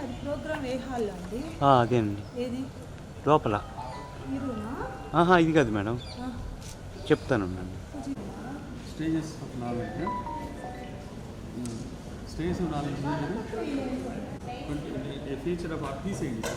అది ప్రోగ్రామ్ ఏ హాల్లో అండి? అదేనండి. ఏది లోపల. ఈ రూమా? ఇది కాదు మేడం, చెప్తాను. Stages of knowledge, stages of knowledge A feature of తీసేయండి.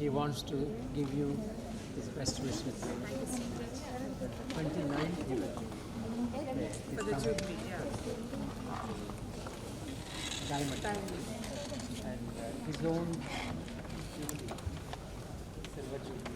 He wants to give you his best wishes. 29th he will come. For the Jubilee, yeah. Diamond. And his own Jubilee. Silver Jubilee.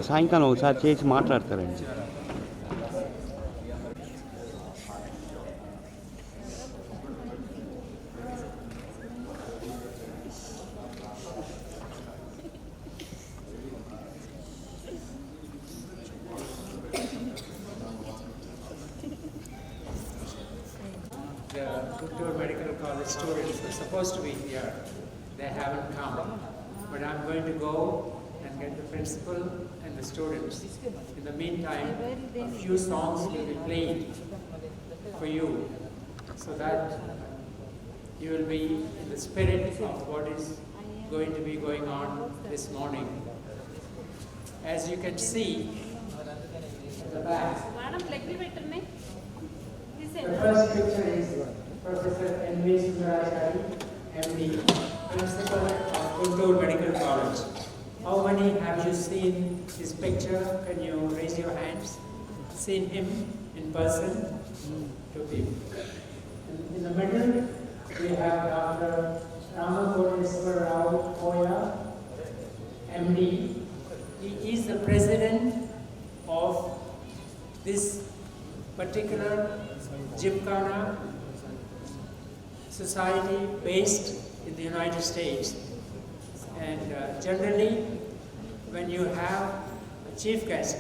సాయంకాలం ఒకసారి చేసి మాట్లాడతారండి. The Guttur Medical College students were supposed to be here. They haven't come. But I'm going to go and get the principal and the students. In the meantime, a few songs will be played for you so that you will be in the spirit of what is going to be going on this morning. As you can see at the back, the first picture is Professor N.V. Sundaracharya, MD, Principal of Guttur Medical College. How many have you seen his picture? Can you raise your hands? Seen him in person? Two people. In the middle, we have Dr. Ramakoteswar Rao Koya, MD. He is the president of this particular Gymkhana society based in the United States. And generally, when you have a chief guest,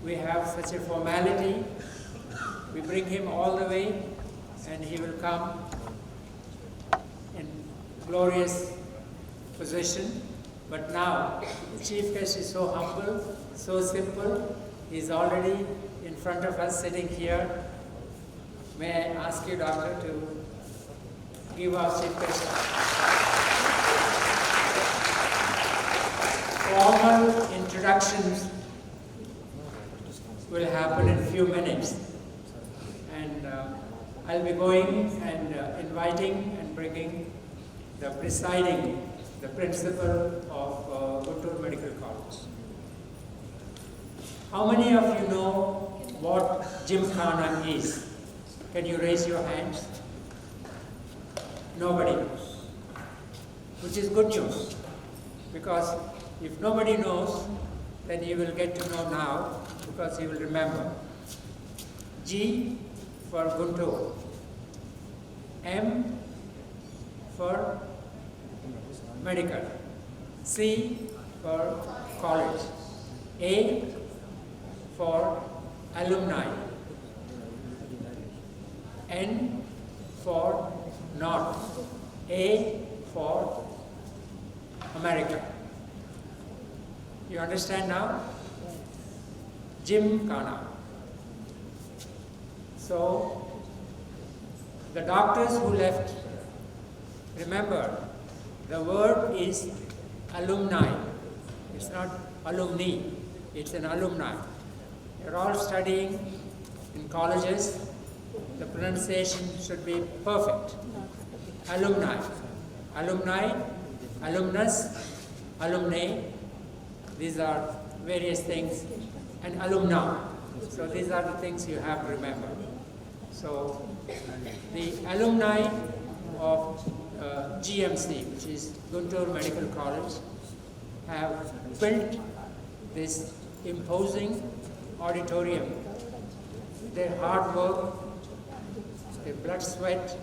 we have such a formality. We bring him all the way and he will come in glorious position. But now, the chief guest is so humble, so simple. He's already in front of us, sitting here. May I ask you, Doctor, to give our chief guest formal introductions will happen in a few minutes. And I'll be going and inviting and bringing the presiding, the principal of Guntur Medical College. How many of you know what Gymkhana is? Can you raise your hands? Nobody knows, which is good news, because if nobody knows, then you will get to know now, because you will remember. G for Guntur, M for medical, C for college, A for alumni, N for North, A for America. You understand now? Gymkhana. So, the doctors who left, remember, the word is alumni. It's not alumni, it's an alumni. You're all studying in colleges. The pronunciation should be perfect. Alumni. Alumni, alumnus, alumni. These are various things. And alumna. So these are the things you have to remember. So the alumni of GMC, which is Guntur Medical College, have built this imposing auditorium. Their hard work, their blood, sweat,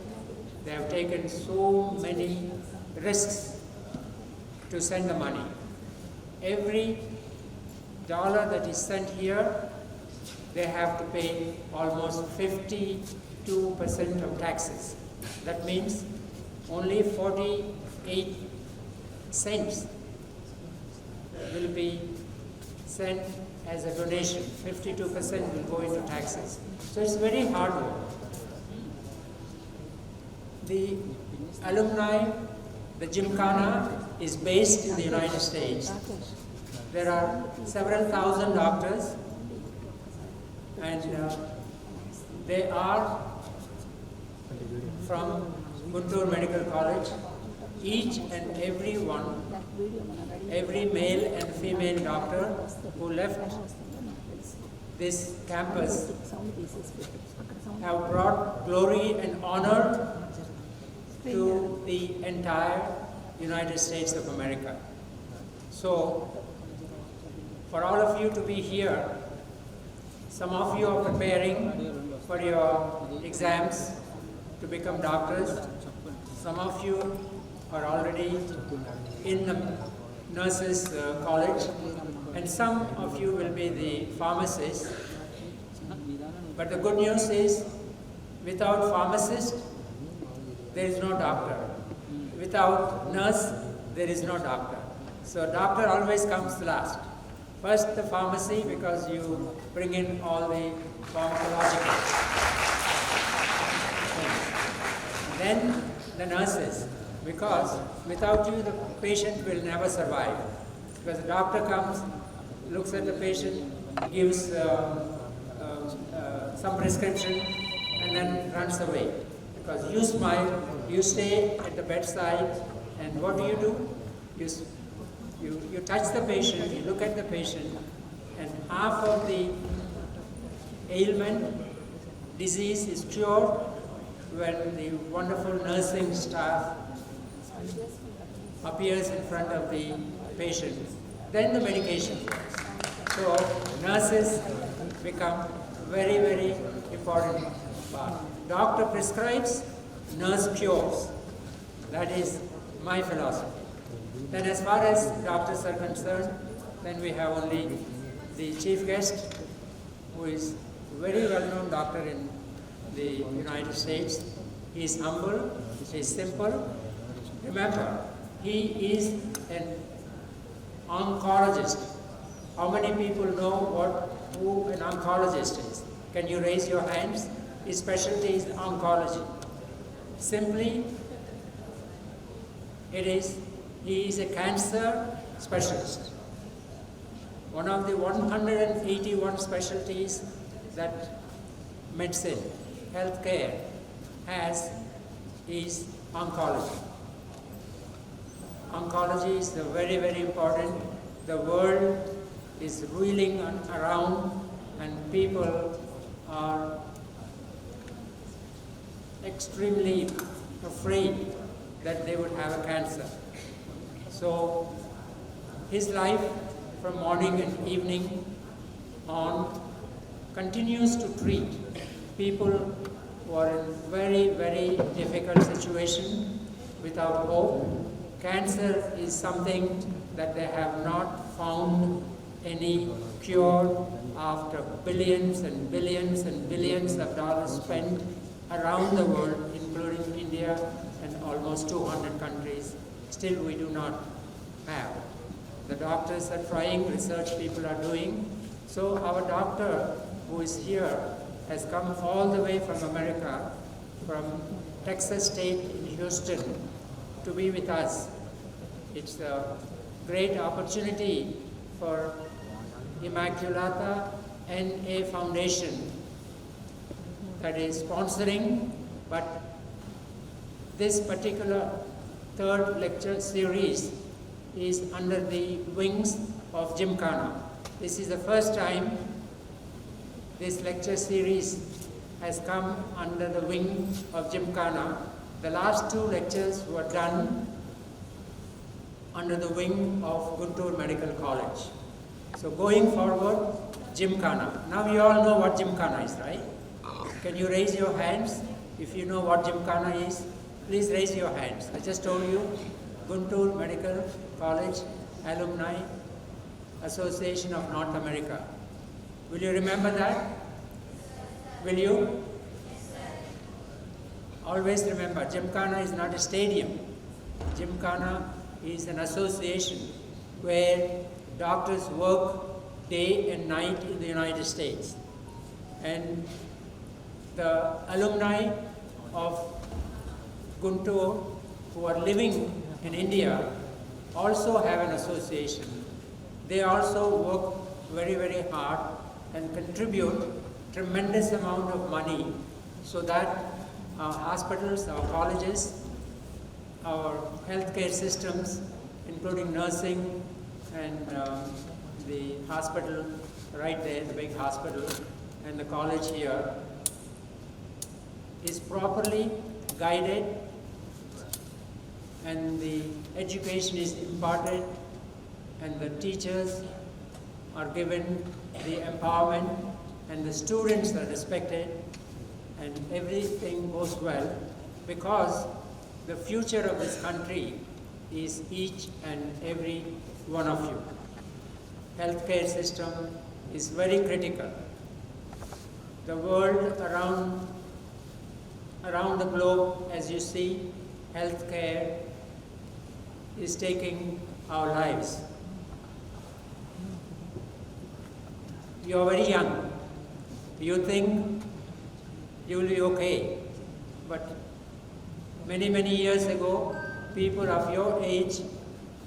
they have taken so many risks to send the money. Every dollar that is sent here, they have to pay almost 52% of taxes. That means only 48 cents will be sent as a donation. 52% will go into taxes. So it's very hard work. The alumni, the Gymkhana, is based in the United States. There are several thousand doctors, and they are from Guntur Medical College. Each and every one, every male and female doctor who left this campus have brought glory and honor to the entire United States of America. So, for all of you to be here, some of you are preparing for your exams to become doctors. Some of you are already in the nurses' college, and some of you will be the pharmacists. But the good news is, without pharmacist, there is no doctor. Without nurse, there is no doctor. So doctor always comes last. First the pharmacy, because you bring in all the pharmacological things. Then the nurses, because without you the patient will never survive. Because the doctor comes, looks at the patient, gives some prescription, and then runs away. Because you smile, you stay at the bedside, and what do? You touch the patient, you look at the patient, and half of the ailment, disease is cured when the wonderful nursing staff appears in front of the patient. Then the medication. So nurses become very, very important part. Doctor prescribes, nurse cures. That is my philosophy. Then as far as doctors are concerned, then we have only the chief guest, who is a very well-known doctor in the United States. He is humble, he is simple, Remember, he is an oncologist. How many people know who an oncologist is? Can you raise your hands? His specialty is oncology. Simply, he is a cancer specialist. One of the 181 specialties that medicine, healthcare has is oncology. Oncology is very, very important. The world is reeling around and people are extremely afraid that they would have a cancer. So his life from morning and evening on continues to treat people who are in very, very difficult situation without hope. Cancer is something that they have not found any cure after billions and billions and billions of dollars spent around the world, including India and almost 200 countries. Still we do not have. The doctors are trying, research people are doing. So our doctor who is here has come all the way from America, from Texas State in Houston, to be with us. It's a great opportunity for Immaculata NA Foundation that is sponsoring, but this particular third lecture series is under the wings of Gymkhana. This is the first time this lecture series has come under the wing of Gymkhana. The last two lectures were done under the wing of Guntur Medical College. So going forward, Gymkhana. Now you all know what Gymkhana is, right? Can you raise your hands if you know what Gymkhana is? Please raise your hands. I just told you, Guntur Medical College Alumni Association of North America. Will you remember that? Will you? Always remember, Gymkhana is not a stadium. Gymkhana is an association where doctors work day and night in the United States. And the alumni of Guntur who are living in India also have an association. They also work very, very hard and contribute tremendous amount of money so that our hospitals, our colleges, our healthcare systems, including nursing and the hospital right there, the big hospital, and the college here, is properly guided and the education is imparted and the teachers are given the empowerment and the students are respected and everything goes well, because the future of this country is each and every one of you. Healthcare system is very critical. The world around the globe, as you see, healthcare is taking our lives. You are very young. You think you will be okay. But many, many years ago, people of your age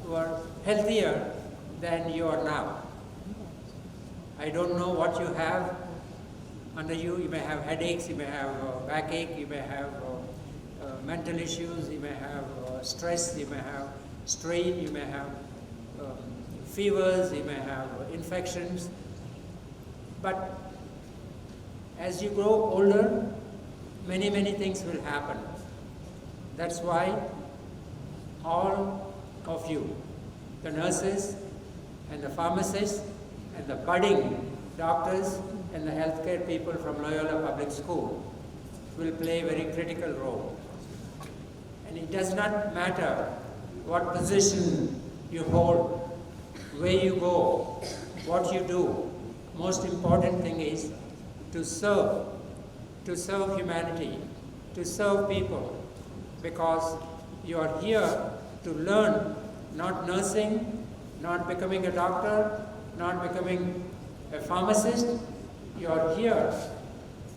were healthier than you are now. I don't know what you have under you. You may have headaches, you may have backache, you may have mental issues, you may have stress, you may have strain, you may have fevers, you may have infections. But as you grow older, many, many things will happen. That's why all of you, the nurses and the pharmacists and the budding doctors and the healthcare people from Loyola Public School will play a very critical role. And it does not matter what position you hold, where you go, what you do. Most important thing is to serve humanity, to serve people, because You are here to learn, not nursing, not becoming a doctor, not becoming a pharmacist. You are here,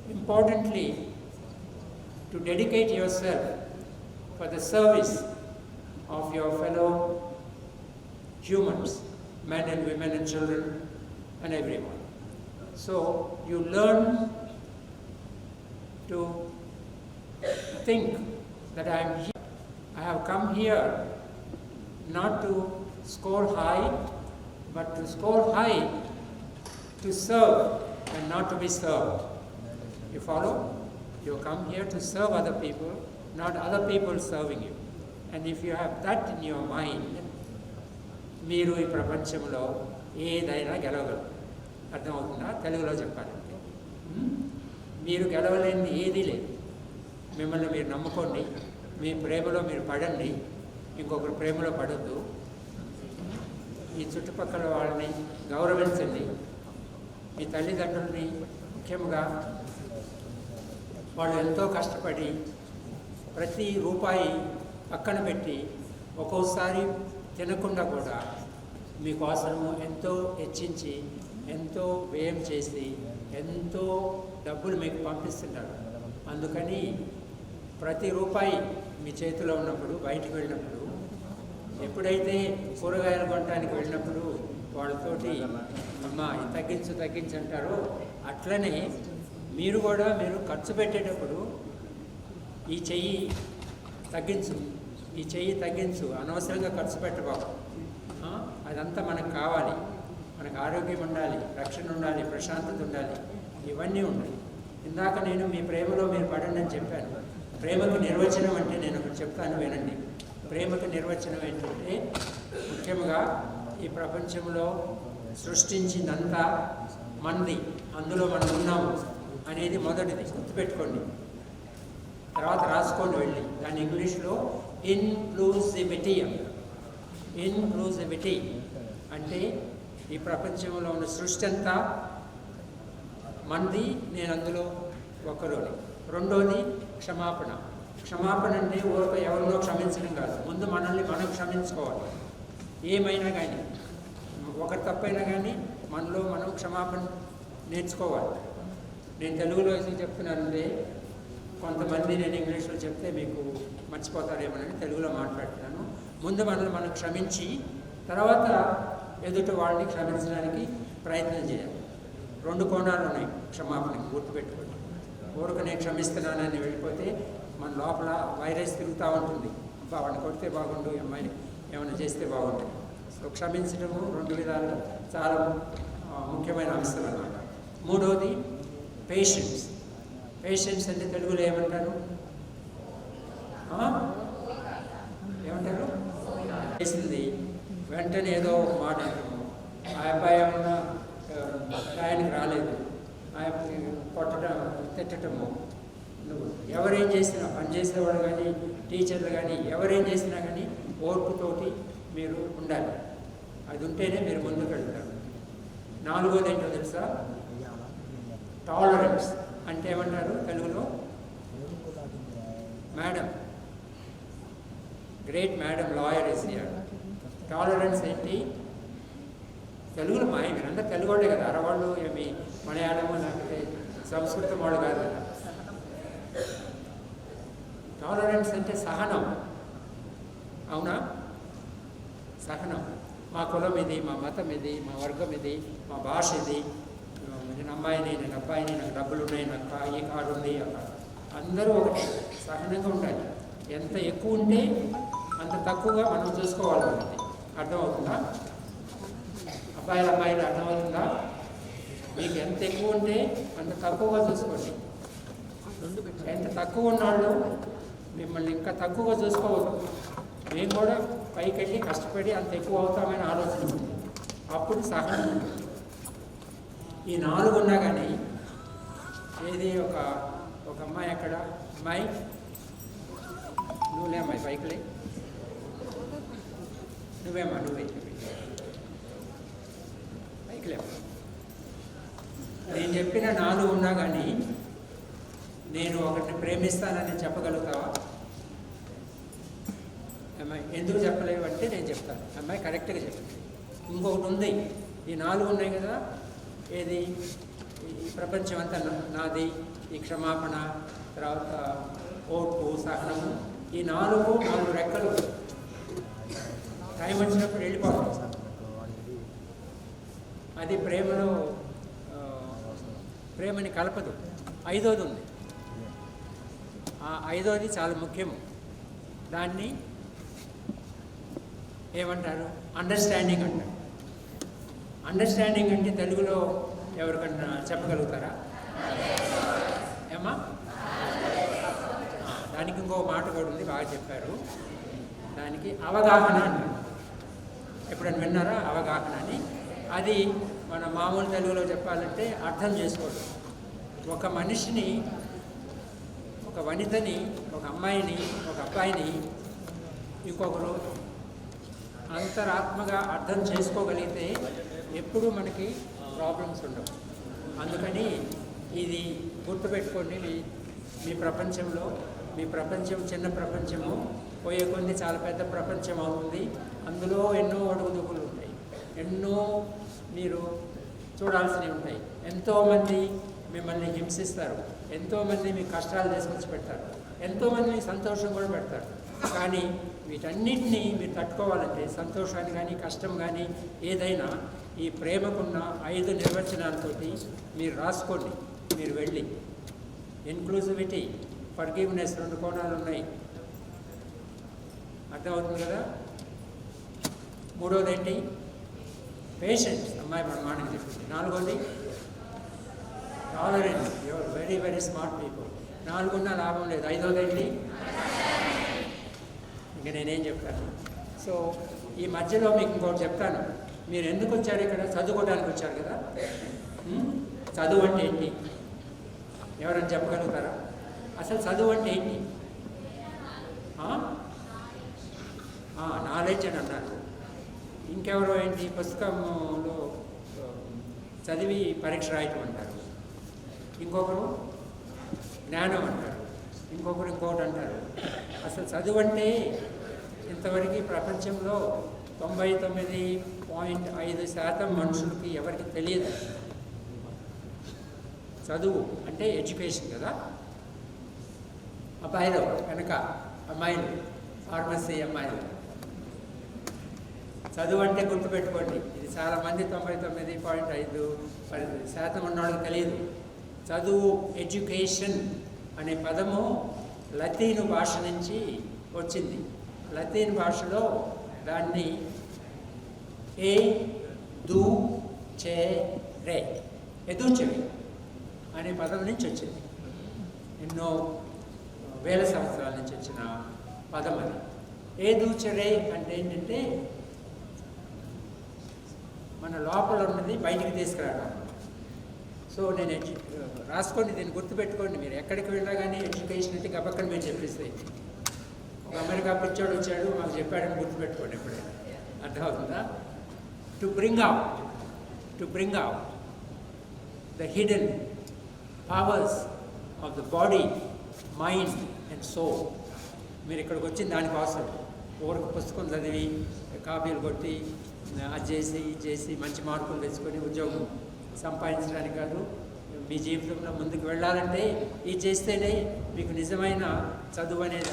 importantly, to dedicate yourself for the service of your fellow humans, men and women and children and everyone. So you learn to think that I am here. I have come here not to score high, but to score high to serve and not to be served. You follow? You come here to serve other people, not other people serving you. And if you have that in your mind, మీరు ఈ ప్రపంచంలో ఏదైనా గెలవగలరు. అర్థమవుతుందా? తెలుగులో చెప్పాలంటే మీరు గెలవలేని ఏదీ లేదు. మిమ్మల్ని మీరు నమ్ముకోండి, మీ ప్రేమలో మీరు పడండి, ఇంకొకరి ప్రేమలో పడద్దు. ఈ చుట్టుపక్కల వాళ్ళని గౌరవించండి. మీ తల్లిదండ్రుల్ని ముఖ్యంగా వాళ్ళు ఎంతో కష్టపడి ప్రతి రూపాయి పక్కన పెట్టి ఒక్కోసారి తినకుండా కూడా మీకోసము ఎంతో హెచ్చించి ఎంతో వ్యయం చేసి ఎంతో డబ్బులు మీకు పంపిస్తుంటారు. అందుకని ప్రతి రూపాయి మీ చేతిలో ఉన్నప్పుడు బయటికి వెళ్ళినప్పుడు ఎప్పుడైతే కూరగాయలు కొనడానికి వెళ్ళినప్పుడు వాళ్ళతోటి అమ్మ తగ్గించు అంటారో అట్లనే మీరు కూడా మీరు ఖర్చు పెట్టేటప్పుడు ఈ చెయ్యి తగ్గించు అనవసరంగా ఖర్చు పెట్టబాకు. అదంతా మనకు కావాలి. మనకు ఆరోగ్యం ఉండాలి, రక్షణ ఉండాలి, ప్రశాంతత ఉండాలి, ఇవన్నీ ఉండాలి. ఇందాక నేను మీ ప్రేమలో మీరు పడండి అని చెప్పాను. ప్రేమకు నిర్వచనం అంటే నేను ఒకటి చెప్తాను, వినండి. ప్రేమకు నిర్వచనం ఏంటంటే ముఖ్యంగా ఈ ప్రపంచంలో సృష్టించిందంతా మనది, అందులో మనం ఉన్నాము అనేది మొదటిది గుర్తుపెట్టుకోండి. తర్వాత రాసుకోండి వెళ్ళి. దాని ఇంగ్లీష్లో ఇన్క్లూజివిటీ అంటే ఈ ప్రపంచంలో ఉన్న సృష్టి అంతా మనది, నేను అందులో ఒకరోని. రెండోది క్షమాపణ అంటే ఊరిక ఎవరినో క్షమించడం కాదు, ముందు మనల్ని మనం క్షమించుకోవాలి. ఏమైనా కానీ ఒకరి తప్పైనా కానీ మనలో మనం క్షమాపణ నేర్చుకోవాలి. నేను తెలుగులో చెప్తున్నానంటే కొంతమంది నేను ఇంగ్లీష్లో చెప్తే మీకు మర్చిపోతారేమోనని తెలుగులో మాట్లాడుతున్నాను. ముందు మనల్ని మనం క్షమించి తర్వాత ఎదుటి వాళ్ళని క్షమించడానికి ప్రయత్నం చేయాలి. రెండు కోణాలు ఉన్నాయి క్షమాపణకి, గుర్తుపెట్టుకోండి. ఊరికి నేను క్షమిస్తున్నానని వెళ్ళిపోతే మన లోపల వైరస్ తిరుగుతూ ఉంటుంది. అబ్బా వాడిని కొడితే బాగుండు, అమ్మాయిని ఏమైనా చేస్తే బాగుంటుంది. సో క్షమించడము రెండు విధాలు చాలా ముఖ్యమైన అంశం అన్నమాట. మూడోది పేషెన్స్ అంటే తెలుగులో ఏమంటారు? చేసింది వెంటనే ఏదో ఒక మాట అంటాము. ఆ అబ్బాయి ఏమన్నా టయానికి రాలేదు, ఆ కొట్టడం తిట్టడము. నువ్వు ఎవరేం చేసినా, పనిచేసేవాడు కానీ టీచర్లు కానీ ఎవరేం చేసినా కానీ ఓర్పుతోటి మీరు ఉండాలి. అది ఉంటేనే మీరు ముందుకు వెళ్తారు. నాలుగోది ఏంటో తెలుసా? టాలరెన్స్ అంటే ఏమంటారు తెలుగులో? Madam, great madam lawyer is here. Tolerance ఏంటి తెలుగులో? మీరంతా తెలుగు వాళ్ళే కదా, అరవాళ్ళు ఏమి మలయాళము లేకపోతే సంస్కృతం వాళ్ళు కాదు కదా. టాలరెన్స్ అంటే సహనం. అవునా? సహనం. మా కులం ఇది, మా మతం ఇది, మా వర్గం ఇది, మా భాష ఇది, నేను అమ్మాయిని, నేను అబ్బాయిని, నాకు డబ్బులు ఉన్నాయి, నాకు ఈ కారు ఉంది, అందరూ ఒకటి. సహనంగా ఉండాలి. ఎంత ఎక్కువ ఉంటే అంత తక్కువగా మనం చూసుకోవాలి. అర్థమవుతుందా? అమ్మాయిలు అర్థమవుతుందా? మీకు ఎంత ఎక్కువ ఉంటే అంత తక్కువగా చూసుకోండి. ఎంత తక్కువ ఉన్నాళ్ళు మిమ్మల్ని ఇంకా తక్కువగా చూసుకోవద్దు. మేము కూడా పైకి వెళ్ళి కష్టపడి అంత ఎక్కువ అవుతామని ఆలోచన ఉంది. అప్పుడు సహనం. ఈ 4 ఉన్నా కానీ ఏది ఒక అమ్మాయి అక్కడ, అమ్మాయి నువ్వులే అమ్మాయి పైకిలే, నువ్వే పైకిలే. నేను చెప్పిన 4 ఉన్నా కానీ నేను ఒకరిని ప్రేమిస్తానని చెప్పగలుగుతావా? అమ్మాయి ఎందుకు చెప్పలేవు అంటే నేను చెప్తాను. అమ్మాయి కరెక్ట్గా చెప్పింది. ఇంకొకటి ఉంది, ఈ 4 ఉన్నాయి కదా, ఏది ఈ ప్రపంచం అంతా నాది, ఈ క్షమాపణ, తర్వాత ఓర్పు, సహనము, ఈ 4 రెక్కలు టైం వచ్చినప్పుడు వెళ్ళిపోతాం. అది ప్రేమని కలపదు. 5వది ఉంది. ఆ 5వది చాలా ముఖ్యము. దాన్ని ఏమంటారు? అండర్స్టాండింగ్ అంటారు. అండర్స్టాండింగ్ అంటే తెలుగులో ఎవరికన్నా చెప్పగలుగుతారా? ఏమా? దానికి ఇంకో మాట కూడా ఉంది, బాగా చెప్పారు. దానికి అవగాహన అంటారు. ఎప్పుడైనా విన్నారా అవగాహన అని? అది మన మామూలు తెలుగులో చెప్పాలంటే అర్థం చేసుకోవడం. ఒక మనిషిని, ఒక వనితని, ఒక అమ్మాయిని, ఒక అబ్బాయిని ఇంకొకరు అంతరాత్మగా అర్థం చేసుకోగలిగితే ఎప్పుడూ మనకి ప్రాబ్లమ్స్ ఉండవు. అందుకని ఇది గుర్తుపెట్టుకోండి. మీ ప్రపంచంలో, మీ ప్రపంచం చిన్న ప్రపంచము పోయే కొన్ని చాలా పెద్ద ప్రపంచం అవుతుంది. అందులో ఎన్నో అడుగుదొడుకులు ఉంటాయి, ఎన్నో మీరు చూడాల్సినవి ఉంటాయి. ఎంతోమంది మిమ్మల్ని హింసిస్తారు, ఎంతోమంది మీకు కష్టాలు తీసుకొచ్చి పెడతారు, ఎంతోమంది మీకు సంతోషం కూడా పెడతారు. కానీ వీటన్నిటినీ మీరు తట్టుకోవాలంటే, సంతోషాన్ని కానీ కష్టం కానీ ఏదైనా, ఈ ప్రేమకున్న 5 నిర్వచనాలతోటి మీరు రాసుకోండి. మీరు వెళ్ళి ఇన్క్లూజివిటీ, ఫర్గివ్నెస్ 2 కోణాలు ఉన్నాయి. అర్థమవుతుంది కదా? 3వది ఏంటి? పేషెన్స్. అమ్మాయి మన మాటకి చెప్పింది. 4వది tolerance. Your very very smart people. 4 ఉన్నా లాభం లేదు. 5వది ఏంటి? ఇంకా నేనేం చెప్తాను. సో ఈ మధ్యలో మీకు ఇంకోటి చెప్తాను. మీరు ఎందుకు వచ్చారు ఇక్కడ? చదువుకోవడానికి వచ్చారు కదా. చదువు అంటే ఏంటి? ఎవరైనా చెప్పగలుగుతారా? అసలు చదువు అంటే ఏంటి? నాలెడ్జ్ అని అన్నారు. ఇంకెవరో ఏంటి? పుస్తకంలో చదివి పరీక్ష రాయటం అంటారు. ఇంకొకరు జ్ఞానం అంటారు. ఇంకొకటి అంటారు. అసలు చదువు అంటే ఇంతవరకు ప్రపంచంలో 99.5% మనుషులకి ఎవరికి తెలియదు. చదువు అంటే ఎడ్యుకేషన్ కదా. అబ్బాయిలు కనుక అమ్మాయిలు, ఫార్మసీ అమ్మాయిలు, చదువు అంటే గుర్తుపెట్టుకోండి. ఇది చాలామంది 99.5% ఉన్నవాళ్ళకి తెలియదు. చదువు, ఎడ్యుకేషన్ అనే పదము లతీను భాష నుంచి వచ్చింది. లతీన్ భాషలో దాన్ని ఏ దు చే రే, ఎదుర్చెవి అనే పదం నుంచి వచ్చింది. ఎన్నో వేల సంవత్సరాల నుంచి వచ్చిన పదం అది. ఏ దూచరే అంటే ఏంటంటే మన లోపల ఉన్నది బయటికి తీసుకురావడం. సో నేను రాసుకోండి, దీన్ని గుర్తుపెట్టుకోండి. మీరు ఎక్కడికి వెళ్ళా కానీ ఎడ్యుకేషన్ అంటే గబక్కన మీరు చెప్పేస్తాయి. ఒక అమెరికా పిచ్చోడు వచ్చాడు మాకు చెప్పాడని గుర్తుపెట్టుకోండి ఎప్పుడైనా. అర్థమవుతుందా? To bring out the hidden powers of the body, mind and soul. మీరు ఇక్కడికి వచ్చిన దానికోసం ఊరికి పుస్తకం చదివి కాపీలు కొట్టి అది చేసి ఇది చేసి మంచి మార్కులు తెచ్చుకొని ఉద్యోగం సంపాదించడానికి కాదు. మీ జీవితంలో ముందుకు వెళ్ళాలంటే ఇది చేస్తేనే మీకు నిజమైన చదువు అనేది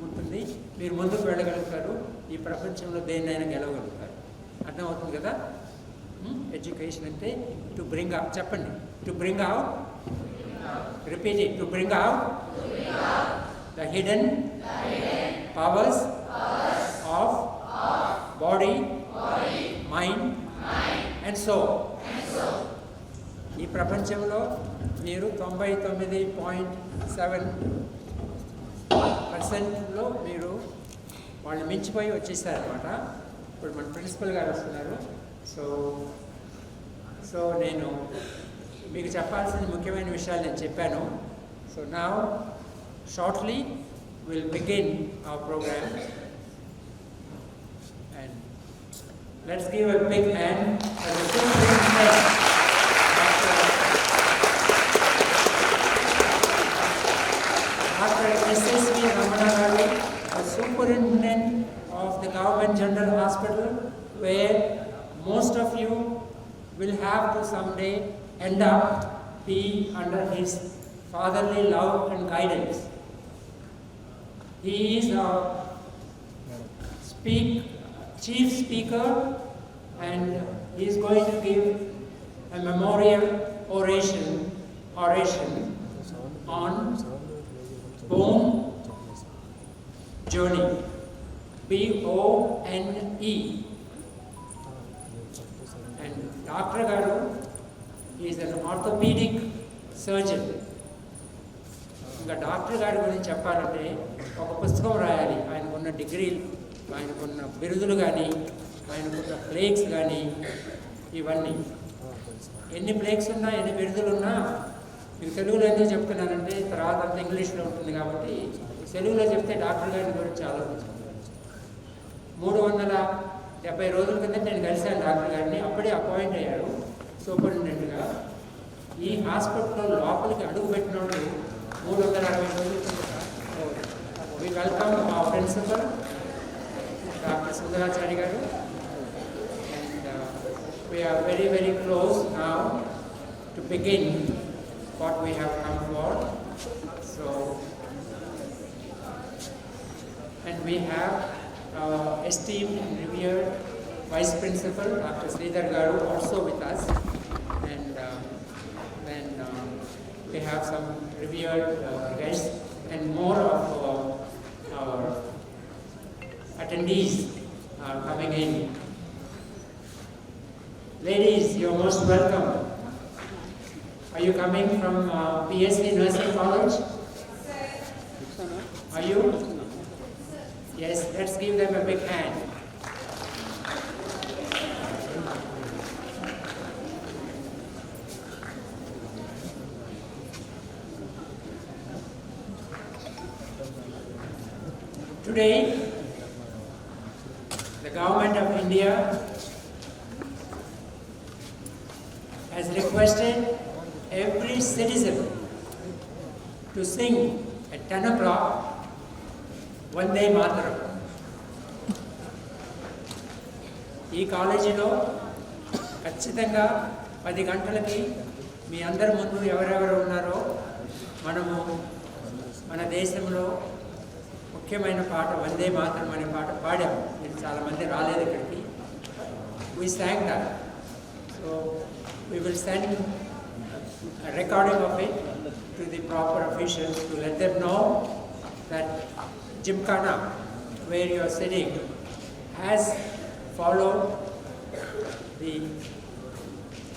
ఉంటుంది. మీరు ముందుకు వెళ్ళగలుగుతారు. ఈ ప్రపంచంలో దేన్నైనా గెలవగలుగుతారు. అర్థమవుతుంది కదా? ఎడ్యుకేషన్ అంటే టు బ్రింగ్ అవుట్. చెప్పండి, to bring out. Repeat it. To bring out the hidden powers of body, mind and soul. ఈ ప్రపంచంలో మీరు 99.7%లో మీరు వాళ్ళు మించిపోయి వచ్చేసారనమాట. ఇప్పుడు మన ప్రిన్సిపల్ గారు వస్తున్నారు. సో నేను మీకు చెప్పాల్సిన ముఖ్యమైన విషయాలు నేను చెప్పాను. So now shortly we'll begin our program, and let's give a big hand for the superintendent Dr. S.S.V. Ramana garu, the superintendent Government General Hospital, where most of you will have to someday end up be under his fatherly love and guidance. He is our chief speaker, and he is going to give a memorial oration on bone journey, B-O-N-E. And Dr. Garu is an orthopedic surgeon. ఇంకా doctor గారి గురించి చెప్పాలంటే ఒక పుస్తకం రాయాలి. ఆయనకున్న డిగ్రీలు, ఆయనకున్న బిరుదులు కానీ, ఆయనకున్న ప్లేక్స్ కానీ, ఇవన్నీ ఎన్ని ప్లేక్స్ ఉన్నా, ఎన్ని బిరుదులు ఉన్నా, మీకు తెలుగులో ఎందుకు చెప్తున్నానంటే తర్వాత అంతా ఇంగ్లీష్లో ఉంటుంది కాబట్టి తెలుగులో చెప్తే డాక్టర్ గారిని గురించి ఆలోచించాను. 370 రోజుల కింద నేను కలిశాను డాక్టర్ గారిని. అప్పుడే అపాయింట్ అయ్యారు సూపరింటెండెంట్గా. ఈ హాస్పిటల్లో లోపలికి అడుగు పెట్టినప్పుడు 360 రోజుల కింద. We welcome our principal, Dr. Sundarachari garu, and we are very, very close now to begin what we have come for. So, and we have our esteemed and revered Vice Principal, Dr. Sridhar garu, also with us, and then we have some revered guests and more of our attendees are coming in. Ladies, you're most welcome. Are you coming from PSC Nursing College? Are you? Yes, let's give them a big hand. Today, the Government of India has requested every citizen to sing at 10 o'clock Vande Mataram. ఈ కాలేజీలో ఖచ్చితంగా 10 గంటలకి మీ అందరి ముందు ఎవరెవరు ఉన్నారో మనము మన దేశంలో ముఖ్యమైన పాట వందే మాతరం అనే పాట పాడాము. మీరు చాలామంది రాలేదు ఇక్కడికి. We sang that. So we will send a recording of it to the proper officials to let them know that Gymkhana, where you are sitting, has followed the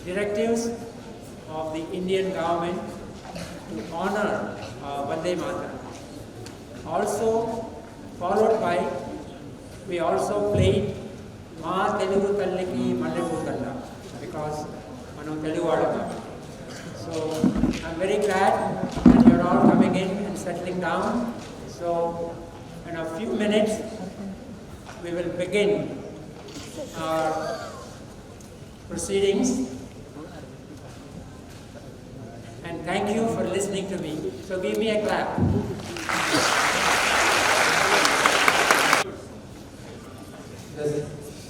directives of the Indian government to honor Vande Mataram. Also followed by, we also played Ma Telugu Talliki Mallepu Kalla, because Manu Telugu Vadam. So I'm very glad that you're all coming in and settling down. So in a few minutes we will begin our proceedings. And thank you for listening to me. So give me a clap.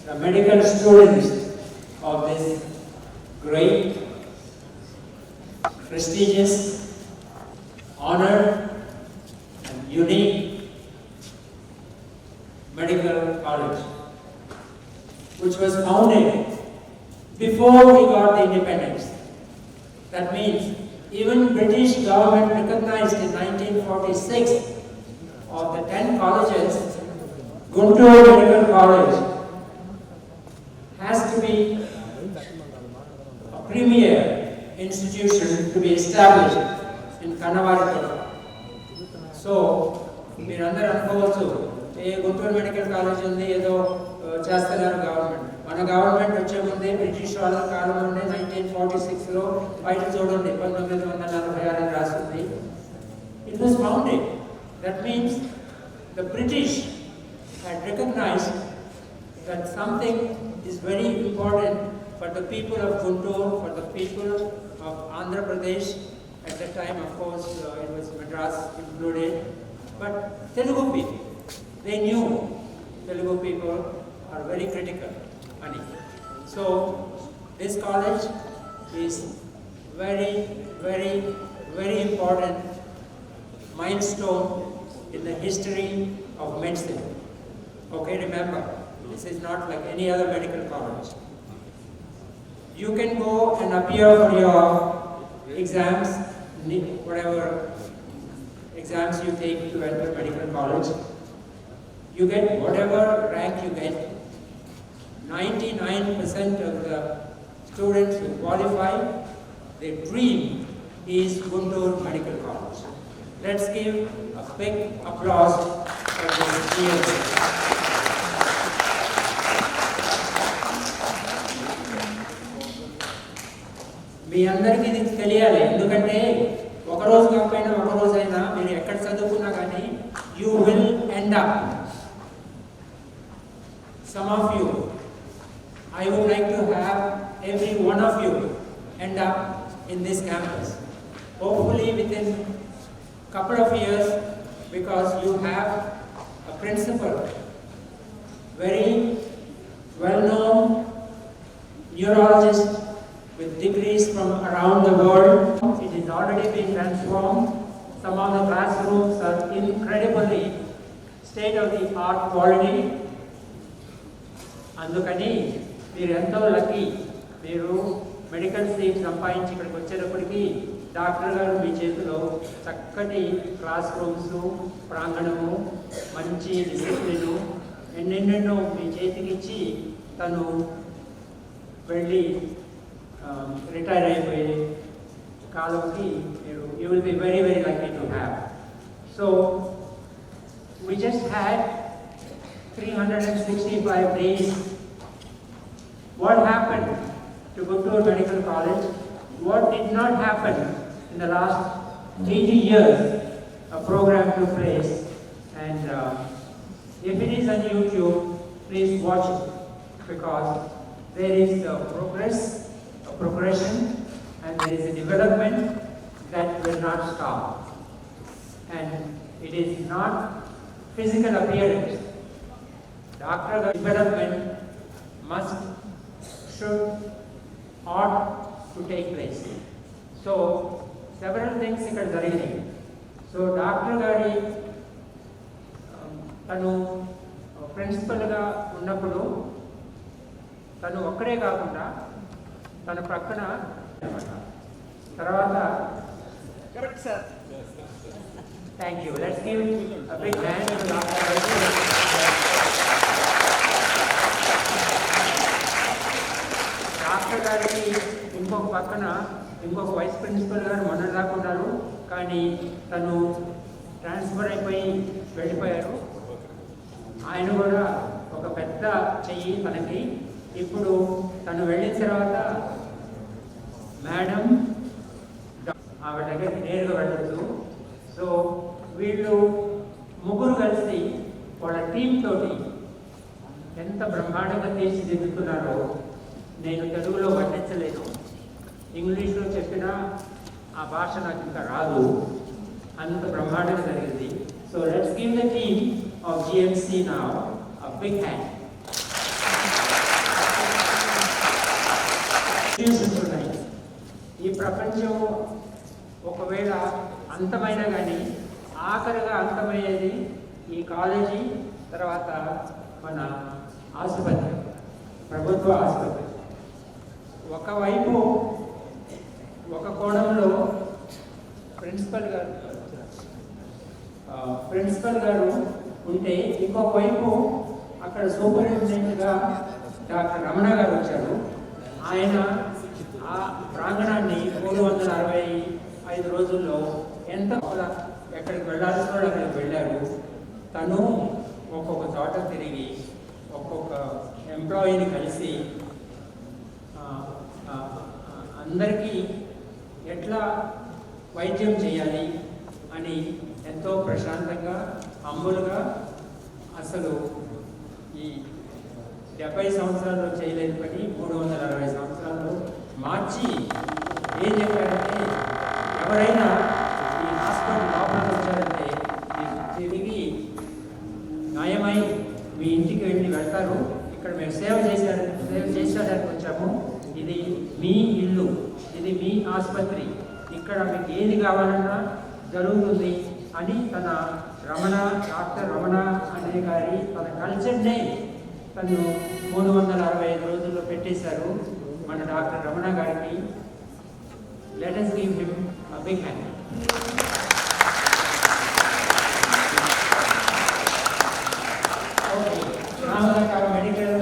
The medical students of this great, prestigious, honored and unique medical college, which was founded before we got the independence. That means even British government recognized in 1946 of the 10 colleges, Guntur Medical College has to be a premier institution to be established in Kannavarathu. So, మీరందరూ అనుకోవచ్చు, ఏ Guntur medical college ఉంది, ఏదో చేస్తున్నారు government. మన government వచ్చే ముందే British వాళ్ళ కాలం నుండి 1946లో బయట చూడండి 1946 రాస్తుంది. It was founded. That means the British had recognized that something is very important for the people of Guntur, for the people of Andhra Pradesh. At that time, of course, it was Madras included. But Telugu people, they knew, Telugu people, are very critical. Ani. So this college is very, very, very important milestone in the history of medicine. Okay, remember, this is not like any other medical college. You can go and appear for your exams, whatever exams you take to enter medical college. You get whatever rank you get. 99% of the students who qualify, their dream is Guntur Medical College. Let's give a big applause for this dear. మీ అందరికీ ఇది తెలియాలి, ఎందుకంటే ఒకరోజు కాకపోయినా ఒక రోజైనా మీరు ఎక్కడ చదువుకున్నా కానీ you will end up. Some of you, I would like to have every one of you end up in this campus. Hopefully within couple of years, because you have a principal, very well-known neurologist with degrees from around the world. It has already been transformed. Some of the classrooms are incredibly state-of-the-art quality. అందుకని మీరు ఎంతో lucky. మీరు medical seat సంపాదించి ఇక్కడికి వచ్చేటప్పటికి doctor గారు మీ చేతిలో చక్కటి క్లాస్ రూమ్స్, ప్రాంగణము, మంచి డిసిప్లిను ఎన్నెన్నెన్నో మీ చేతికి ఇచ్చి తను వెళ్ళి రిటైర్ అయిపోయే కాలంకి మీరు you will be very very lucky to have. So we just had 365 days. What happened to Guntur Medical College? What did not happen in the last 80 years? A program took place, and if it is on YouTube, please watch it, because there is a progression, and there is a development that will not stop. And it is not physical appearance. Doctor development ought to take place. So several things ఇక్కడ జరిగినాయి. So doctor గారి తను ప్రిన్సిపల్గా ఉన్నప్పుడు తను ఒక్కడే కాకుండా తన ప్రక్కన తర్వాత correct sir. Thank you. Let's give a big hand to doctor. Doctor గారికి ఇంకొక పక్కన ఇంకొక వైస్ ప్రిన్సిపల్ గారు మొన్నదాకా ఉన్నారు, కానీ తను ట్రాన్స్ఫర్ అయిపోయి వెళ్ళిపోయారు. ఆయన కూడా ఒక పెద్ద చెయ్యి తనకి. ఇప్పుడు తను వెళ్ళిన తర్వాత మేడం ఆవిడ దగ్గరికి నేరుగా వెళ్ళచ్చు. సో వీళ్ళు ముగ్గురు కలిసి వాళ్ళ టీం తోటి ఎంత బ్రహ్మాండంగా తీర్చిదిద్దుతున్నారో నేను తెలుగులో వర్ణించలేను. ఇంగ్లీష్లో చెప్పినా ఆ భాష నాకు ఇంకా రాదు, అంత బ్రహ్మాండంగా జరిగింది. So let's give the team of GMC now a big hand. ఈ ప్రపంచం ఒకవేళ అంతమైనా కానీ ఆఖరిగా అంతమయ్యేది ఈ కాలేజీ, తర్వాత మన ఆసుపత్రి, ప్రభుత్వ ఆసుపత్రి. ఒకవైపు ఒక కోణంలో ప్రిన్సిపల్ గారు ఉంటే, ఇంకొక వైపు అక్కడ సూపరింటెండెంట్గా డాక్టర్ రమణ గారు వచ్చారు. ఆయన ఆ ప్రాంగణాన్ని 365 రోజుల్లో ఎంత ఎక్కడికి వెళ్ళాల్సిన వాళ్ళు అక్కడికి వెళ్ళారు. తను ఒక్కొక్క చోట తిరిగి ఒక్కొక్క ఎంప్లాయీని కలిసి అందరికీ ఎట్లా వైద్యం చేయాలి అని ఎంతో ప్రశాంతంగా, హంబుల్గా, అసలు ఈ 70 సంవత్సరాల్లో చేయలేని పని 360 సంవత్సరాల్లో మార్చి ఏం చెప్పారంటే, ఎవరైనా ఈ హాస్పిటల్ లోపలికి వచ్చారంటే మీరు తిరిగి నయమై మీ ఇంటికి వెళ్ళి వెళ్తారు, ఇక్కడ మేము సేవ్ చేసేదానికి వచ్చాము. ఇది మీ ఇల్లు, ఇది మీ ఆసుపత్రి, ఇక్కడ మీకు ఏది కావాలన్నా జరుగుతుంది అని డాక్టర్ రమణ అనే గారి తన కల్చర్నే తను 365 రోజుల్లో పెట్టేశారు. మన డాక్టర్ రమణ గారికి let us give him a big hand. Okay, now that our medical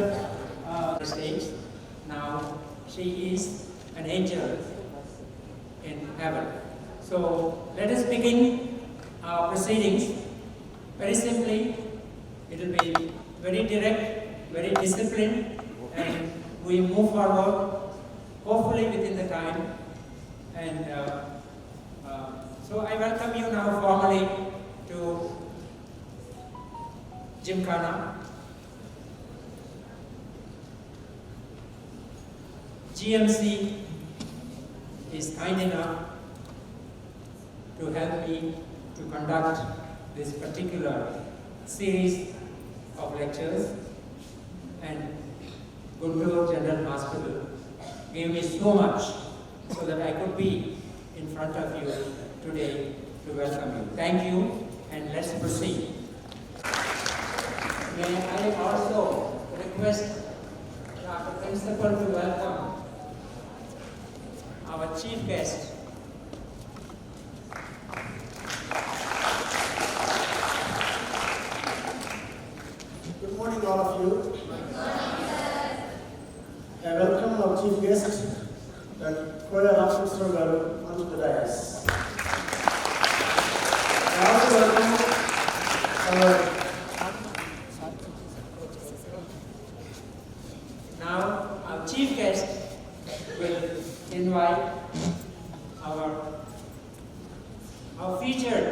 stage, now she is an angel in heaven. So let us begin our proceedings. Very simply, it will be very direct, very disciplined, and we move forward, hopefully within the time. And so I welcome you now formally to Gymkhana. GMC is kind enough to help me to conduct this particular series of lectures, and Guntur General Hospital gave me so much so that I could be in front of you today to welcome you. Thank you, and let's proceed. May I also request the principal to welcome our chief guest, Good morning, all of you. I welcome our chief guest, Dr. Koya Ramsundra Garu, onto the dais. I also welcome now our chief guest will invite our featured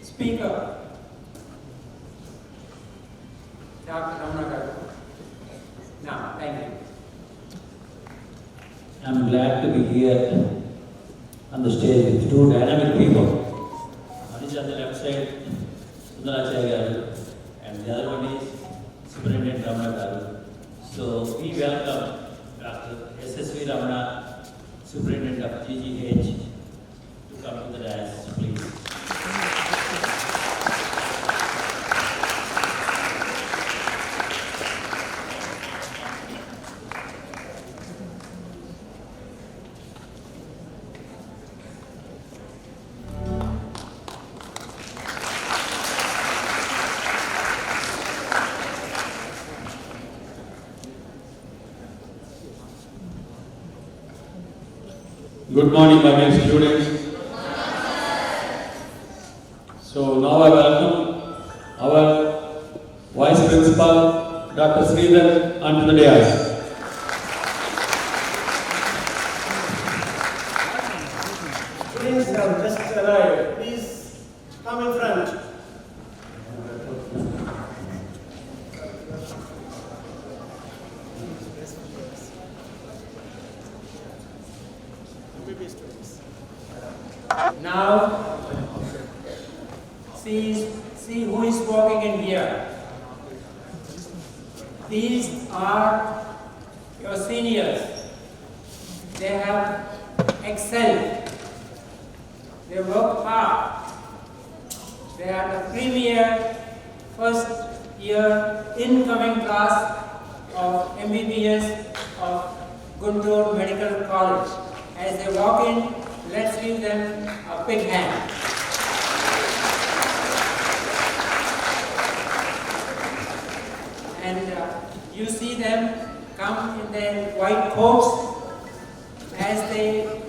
speaker, Dr. Ramana Garu. Now, thank you. I'm glad to be here on the stage with two dynamic people. One is on the left side, Sundaracharya Garu, and the other one is Superintendent Ramana Garu. So we welcome Dr. SSV Ramana, Superintendent of GGH, to come to the dais, please. Good morning, my dear students. So now I welcome our Vice Principal, Dr. Sridhar, onto the dais. students have just arrived. Please come in front. Now, see who is walking in here. These are your seniors. They have excelled. They work hard. They are the premier first year incoming class of MBBS of Guntur Medical College. As they walk in, let's give them a big hand. And you see them come in their white coats as they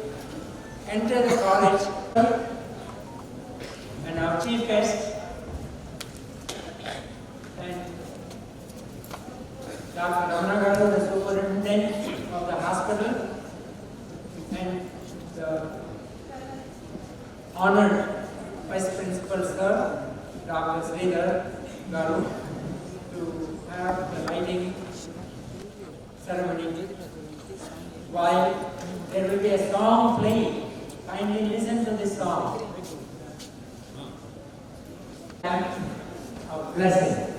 enter the college. And our chief guest, and Dr. Ramana Garu, the superintendent of the hospital, and the honored Vice Principal Sir, Dr. Sridhar Garu, to have the lighting ceremony. While there will be a song playing, kindly listen to this song. And a blessing.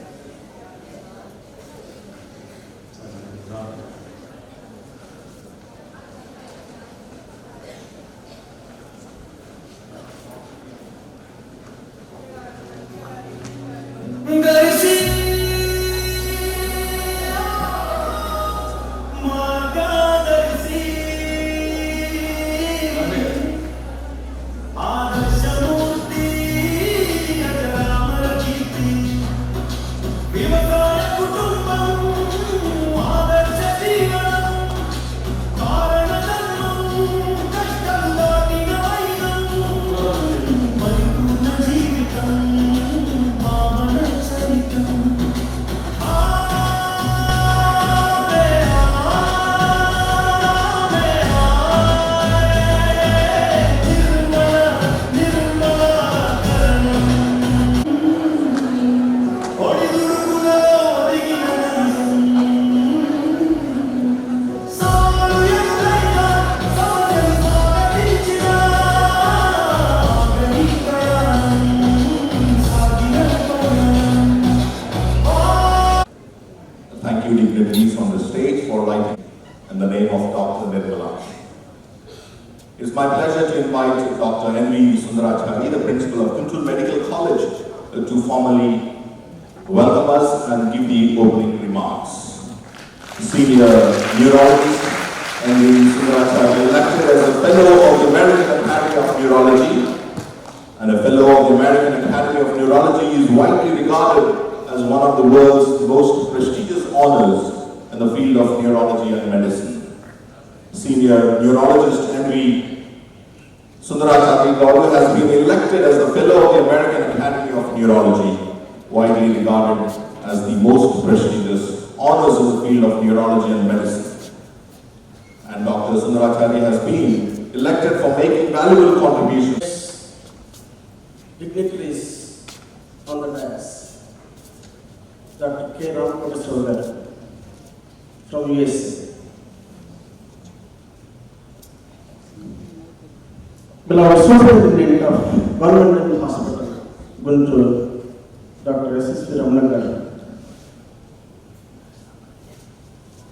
few dignitaries on the stage for lighting in the name of Dr. Nirmala. It's my pleasure to invite Dr. N.V. Sundarachari, the principal of Guntur Medical College, to formally welcome us and give the opening remarks. Senior neurologist N.V. Sundarachari, elected as a fellow of the American Academy of Neurology and a fellow of the American Academy of Neurology, is widely regarded as one of the world's most prestigious honors in the field of neurology and medicine. Senior neurologist N.V. Sundarachari Gauru has been elected as the fellow of the American Academy of Neurology, widely regarded as the most prestigious honors in the field of neurology and medicine. And Dr. Sundarachari has been elected for making valuable contributions. Dignitaries on the dais, Dr. K. Ramkoteswar from USA. Beloved Superintendent of Government Hospital, Guntur, Dr. S.S.V. Ramana,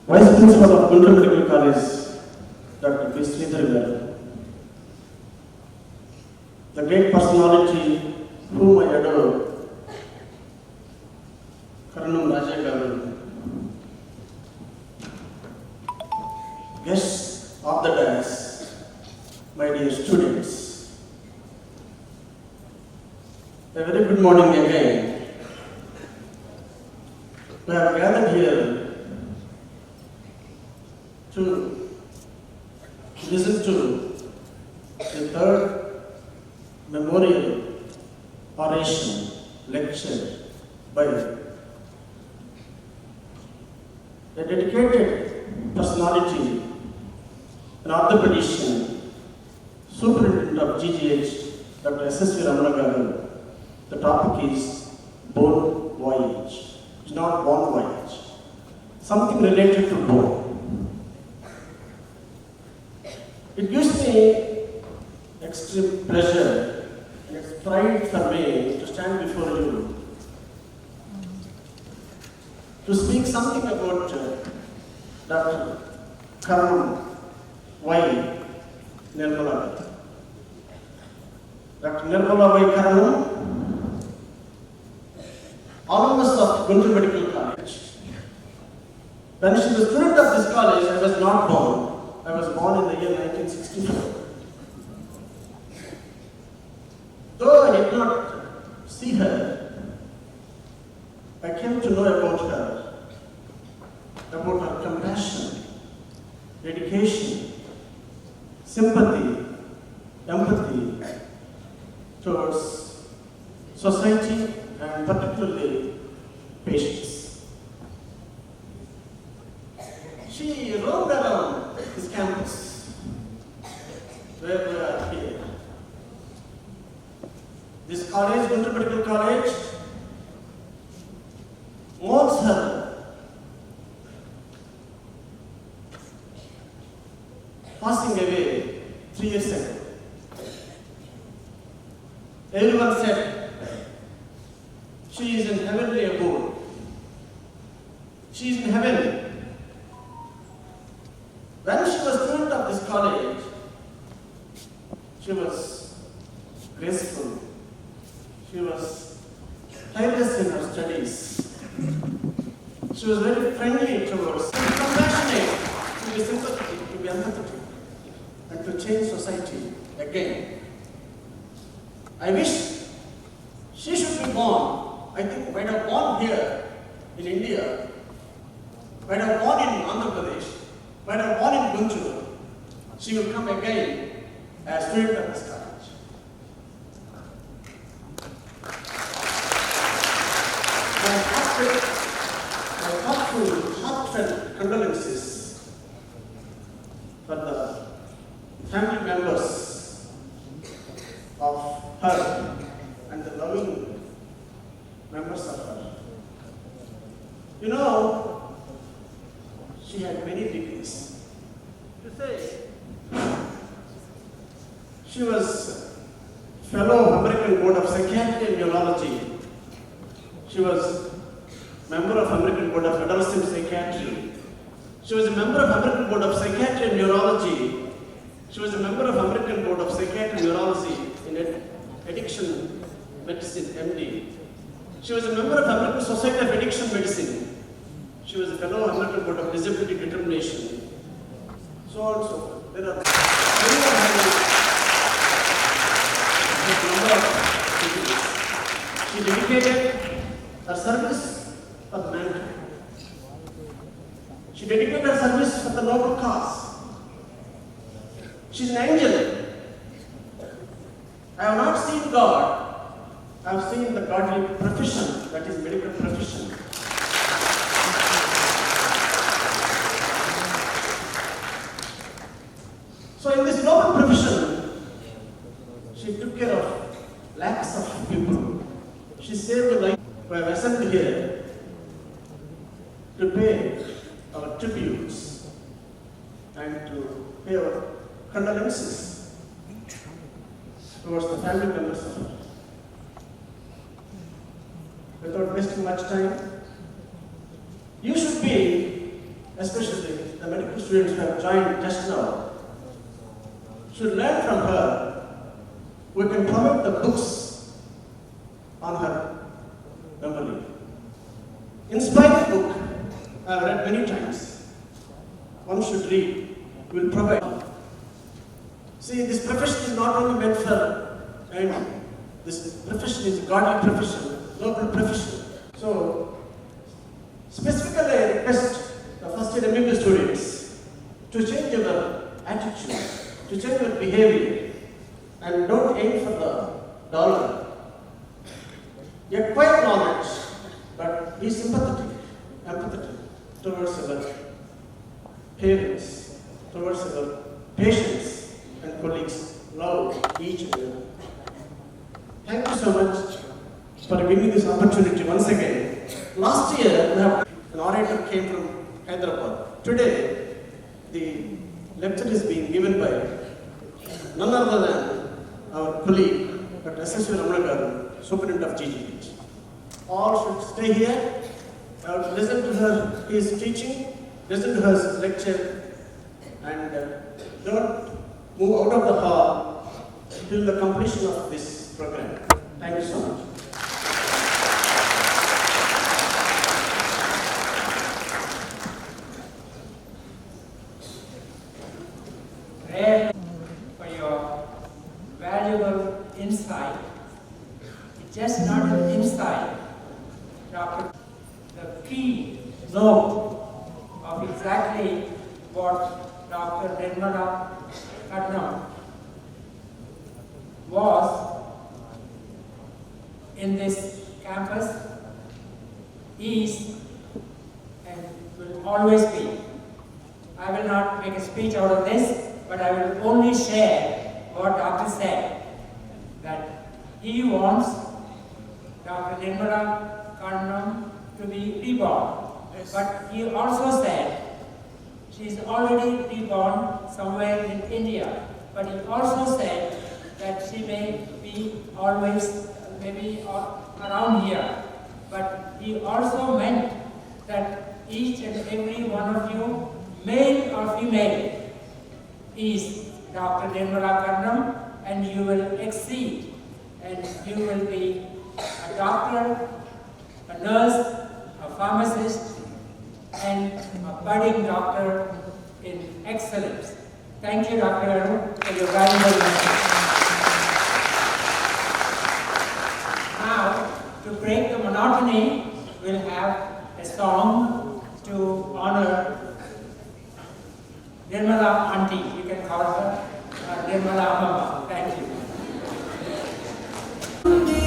Vice Principal of Guntur Medical College, Dr. P. Sridhar, the great personality whom I adore, Karanam Raja Garu, guests of the dais, my dear students, a very good morning again. We have gathered here to listen to the third memorial oration lecture by a dedicated personality, an orthopedician, Superintendent of GGH, Dr. S.S.V. Ramana Garu. The topic is bone voyage. It's not bone voyage. Something related to bone. It gives me extreme pleasure and it's pride for me to stand before you to speak something about Dr. Karanam Y. Nirmala. Dr. Nirmala Y. Karanam, alumnus of Guntur Medical College. When she was student of this college, I was not born. I was born in the year 1964. Though I did not see her, I came to know about her compassion, dedication, sympathy, empathy towards society and particularly patients. She roamed around this campus where we are here. This college, Guntur Medical College, molds her, passing away 3 years ago. Everyone said, she is in heavenly abode. She is in heaven. When she was student of this college, she was graceful. She was tireless in her studies. She was very friendly towards, compassionate, to be sympathetic, to be empathetic, and to change society again. I wish she should be born. I think might have born here in India, might have born in Andhra Pradesh, might have born in Guntur. She will come again as student of this college. My heartfelt condolences for the family members of her and the loving members of her. You know, she had many degrees. To say, she was fellow of American Board of Psychiatry and Neurology. She was member of American Board of Adolescent Psychiatry. She was a member of American Board of Psychiatry and Neurology. She was a member of American Board of Psychiatry and Neurology in Addiction Medicine, MD. She was a member of American Society of Addiction Medicine. She was a fellow of American Board of Disability Determination. So on and so forth. There are many number of activities. She dedicated her service for the mankind. She dedicated her service for the noble cause. She's an angel. I have not seen God. I have seen the godly profession, that is medical profession. So in this noble profession, she took care of lakhs of people. She saved the life. We have assembled here to pay our tributes and to pay our condolences towards the family members of her. Without wasting much time, you should be, especially the medical students who have joined just now, should learn from her. We can promote the books on her memory. Inspired book, I have read many times. One should read, we will provide. See, this profession is not only meant for anyone. This profession is a godly profession, noble profession. So, specifically I request the first year MBBS students to change your attitude, to change your behavior, and don't aim for the dollar. Acquire knowledge, but be sympathetic, empathetic towards our parents, towards our patients and colleagues. Love each other. Thank you so much for giving me this opportunity once again. Last year, an orator came from Hyderabad. Today, the lecture is being given by none other than our colleague, Dr. S.S. Ramana Garu, Superintendent of GGH. All should stay here, listen to his teaching, listen to his lecture, and don't move out of the hall till the completion of this program. Thank you so much. Rare for your valuable insight. It's just not an insight, Dr. The key note of exactly what Dr. Nirmala Karnam was in this campus, is, and will always be. I will not make a speech out of this, but I will only share what Doctor said, that he wants Dr. Nirmala Karnam to be reborn. Yes. But he also said she is already reborn somewhere in India. But he also said that she may be always maybe around here. But he also meant that each and every one of you, male or female, is Dr. Nirmala Karnam, and you will exceed, and you will be a doctor, a nurse, a pharmacist, and a budding doctor in excellence. Thank you, Dr. Arun, for your valuable message. Now, to break the monotony, we'll have a song to honor Nirmala Auntie. You can call her Nirmala Mama. Thank you. Thank you.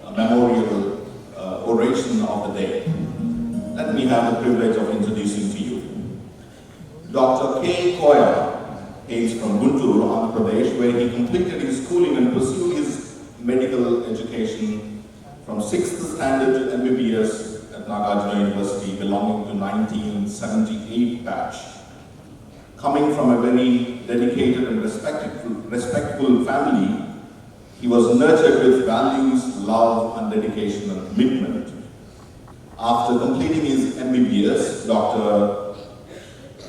A memorial oration of the day. Let me have the privilege of introducing to you Dr. K. Koya hails from Guntur, Andhra Pradesh, where he completed his schooling and pursued his medical education from 6th standard MBBS at Nagarjuna University, belonging to 1978 batch. Coming from a very dedicated and respectful family, he was nurtured with values, love, and dedication and commitment. After completing his MBBS, Dr.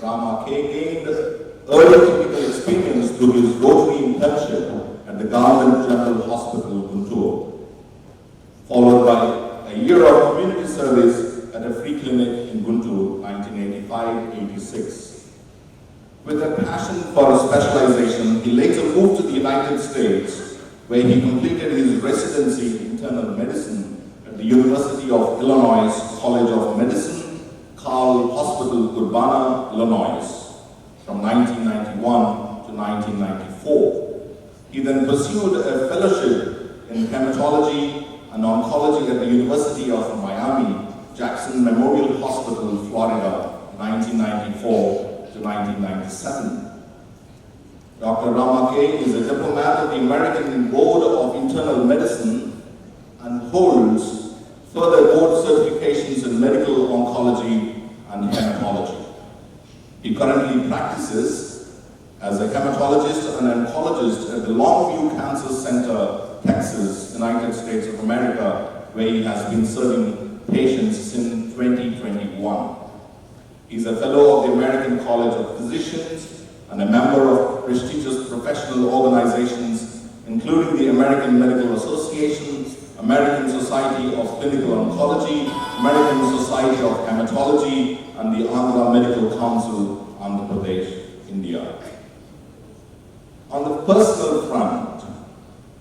Rama K. gained early clinical experience through his Rotary internship at the Government General Hospital, Guntur, followed by a year of community service at a free clinic in Guntur, 1985-86. With a passion for specialization, he later moved to the United States, where he completed his residency in internal medicine at the University of Illinois College of Medicine, Carle Hospital, Urbana, Illinois, from 1991 to 1994. He then pursued a fellowship in hematology and oncology at the University of Miami, Jackson Memorial Hospital, Florida, 1994 to 1997. Dr. Rama K. is a diplomat of the American Board of Internal Medicine and holds further board certifications in medical oncology and hematology. He currently practices as a hematologist and oncologist at the Longview Cancer Center, Texas, United States of America, where he has been serving patients since 2021. He's a fellow of the American College of Physicians and a member of prestigious professional organizations, including the American Medical Association, American Society of Clinical Oncology, American Society of Hematology, and the Andhra Medical Council, Andhra Pradesh, India. On the personal front,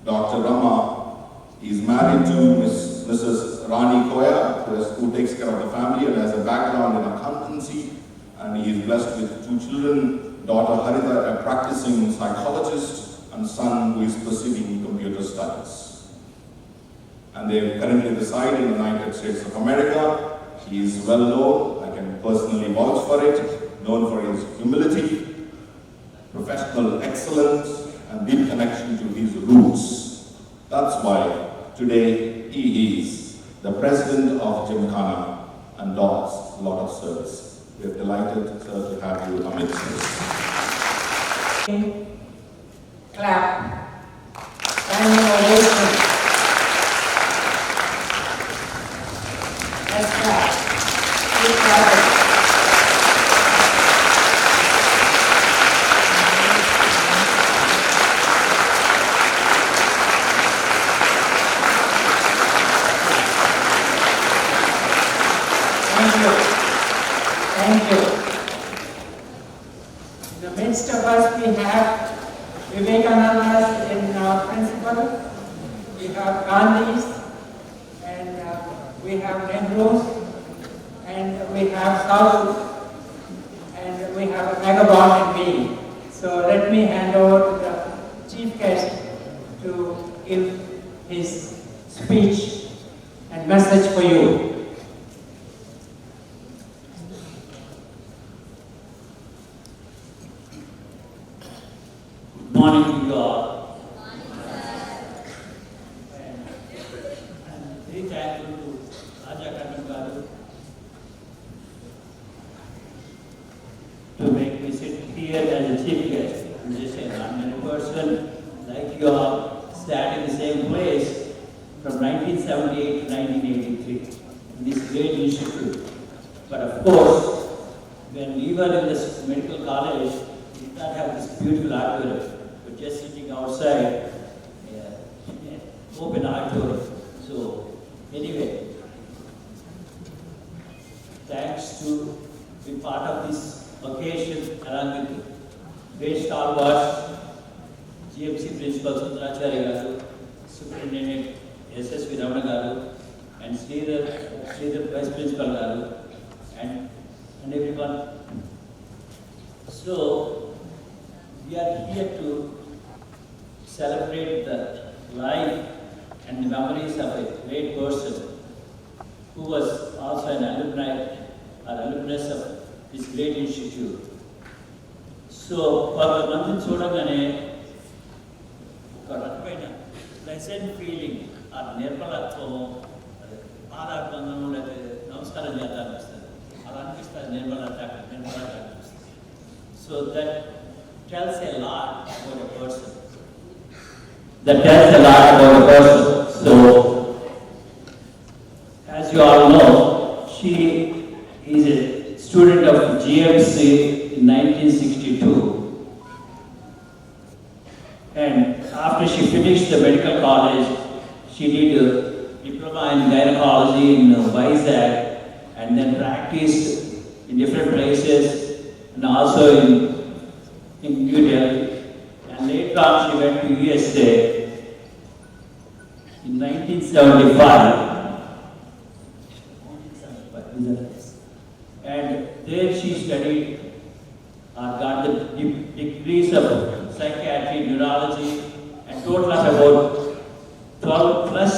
Dr. Rama is married to Mrs. Rani Koya, who takes care of the family and has a background in accountancy, and he is blessed with 2 children, daughter Harita, a practicing psychologist, and son who is pursuing computer studies. And they currently reside in the United States of America. He is well known, I can personally vouch for it, known for his humility, professional excellence, and deep connection to his roots. That's why today he is the president of Gymkhana and does a lot of service. We are delighted, sir, to have you amidst us. Clap. Standing ovation. Let's clap. Keep clapping. Thank you. Thank you. In the midst of us, we have Vivekananda's in principle, we have Gandhi's, and we have Nehru's, and we have South, and we have a Megabond in me. So let me hand over to the give his speech and message for you. Good morning to you all. And I'm very thankful to Raja Kannan garu to make me sit here as a chief guest. I'm just saying, I'm a person like you all, sat in the same place from 1978 to 1983 in this great institute. But of course, when we were in this medical college, we did not have this beautiful auditorium. We're just sitting outside, open auditorium. So anyway, thanks to be part of this occasion along with great stalwarts, GMC Principal Sundaracharya garu, Superintendent S.S. Ramana garu, and Sridhar Vice Principal garu, and everyone. So we are here to celebrate the life and the memories of a great person who was also an alumni or alumnus of this great institute. So for the month చూడగానే ఒక రకమైన pleasant feeling ఆ నిర్మలత్వము పాదాభివందనం లేదా నమస్కారం చేద్దాం అనిపిస్తుంది. అలా అనిపిస్తుంది నిర్మలత అనిపిస్తుంది. So that tells a lot about a person. So as you all know, she is a student of GMC in 1962. And after she finished the medical college, she did a diploma in gynecology in Vizag and then practiced in different places and also in New Delhi. And later on she went to USA in 1975. And there she studied got the degrees of psychiatry, neurology, and total of about 12 plus